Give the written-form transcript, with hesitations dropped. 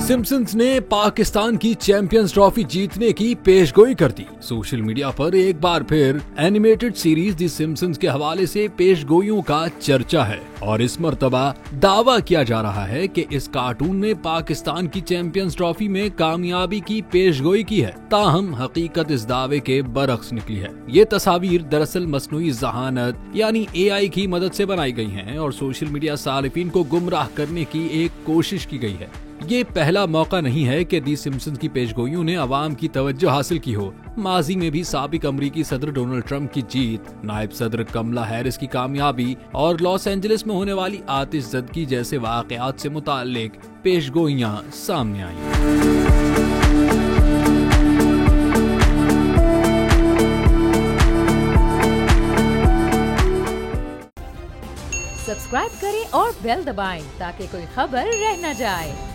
Simpson's ने पाकिस्तान की champions trophy जीतने की पेशगोई कर दी। सोशल मीडिया पर एक बार फिर एनिमेटेड सीरीज दी सिम्पसन्स के हवाले से पेशगोइयों का चर्चा है और इस मर्तबा दावा किया जा रहा है कि इस कार्टून ने पाकिस्तान की चैंपियंस ट्रॉफी में कामयाबी की पेशगोई की है। ताहम हकीकत इस दावे के बरक्स निकली है। ये तस्वीर दरअसल मसनूई ज़हानत यानी AI की मदद से बनाई गई हैं और सोशल मीडिया सालिफिन को गुमराह करने की एक कोशिश की गई है। ये पहला मौका नहीं है कि दी सिम्पसन्स की पेशगोइयों ने अवाम की तवज्जो हासिल की हो। माजी में भी साबिक अमरीकी सदर डोनाल्ड ट्रंप की जीत, नायब सदर कमला हैरिस की कामयाबी और लॉस एंजलिस में होने वाली आतिशज़दगी जैसे वाक़यात से मुताल्लिक पेशगोइयां सामने आई। सब्सक्राइब करें और बेल दबाएं ताकि कोई खबर रह न जाए।